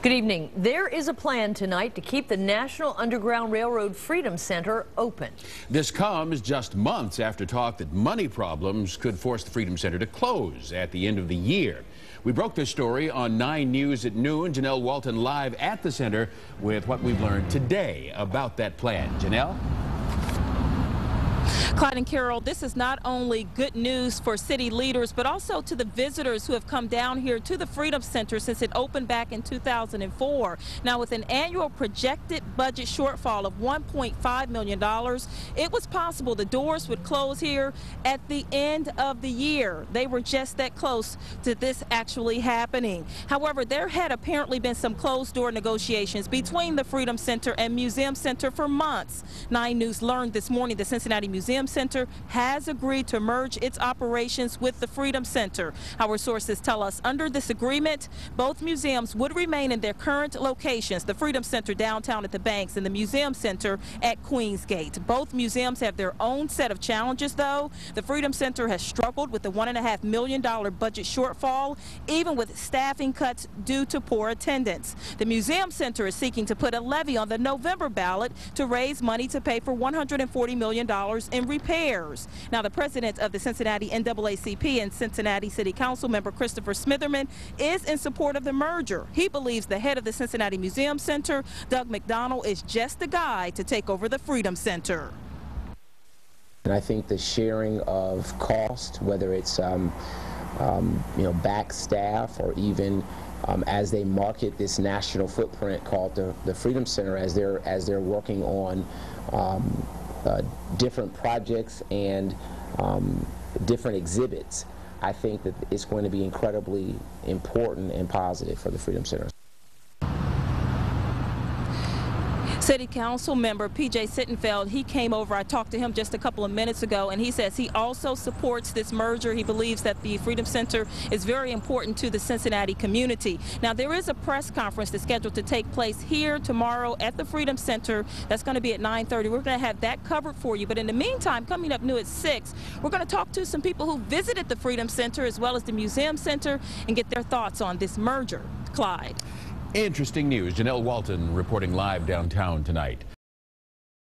Good evening. There is a plan tonight to keep the National Underground Railroad Freedom Center open. This comes just months after talk that money problems could force the Freedom Center to close at the end of the year. We broke this story on 9 News at noon. Janelle Walton live at the center with what we've learned today about that plan. Janelle? Clyde and Carol, this is not only good news for city leaders, but also to the visitors who have come down here to the Freedom Center since it opened back in 2004. Now, with an annual projected budget shortfall of $1.5 million, it was possible the doors would close here at the end of the year. They were just that close to this actually happening. However, there had apparently been some closed-door negotiations between the Freedom Center and Museum Center for months. 9 News learned this morning the Cincinnati Museum Center has agreed to merge its operations with the Freedom Center. Our sources tell us under this agreement, both museums would remain in their current locations, the Freedom Center downtown at the Banks and the Museum Center at Queensgate. Both museums have their own set of challenges, though. The Freedom Center has struggled with the $1.5 million budget shortfall, even with staffing cuts due to poor attendance. The Museum Center is seeking to put a levy on the November ballot to raise money to pay for $140 million in repairs. Now, the president of the Cincinnati NAACP and Cincinnati City Council member Christopher Smitherman is in support of the merger. He believes the head of the Cincinnati Museum Center, Doug McDonald, is just the guy to take over the Freedom Center. And I think the sharing of cost, whether it's back staff or even as they market this national footprint called the Freedom Center, as they're working on different projects and different exhibits, I think that it's going to be incredibly important and positive for the Freedom Center. City Council member P.J. Sittenfeld, he came over. I talked to him just a couple of minutes ago, and he says he also supports this merger. He believes that the Freedom Center is very important to the Cincinnati community. Now, there is a press conference that's scheduled to take place here tomorrow at the Freedom Center. That's going to be at 9:30. We're going to have that covered for you. But in the meantime, coming up new at 6, we're going to talk to some people who visited the Freedom Center as well as the Museum Center and get their thoughts on this merger. Clyde. Interesting news. Janelle Walton reporting live downtown tonight.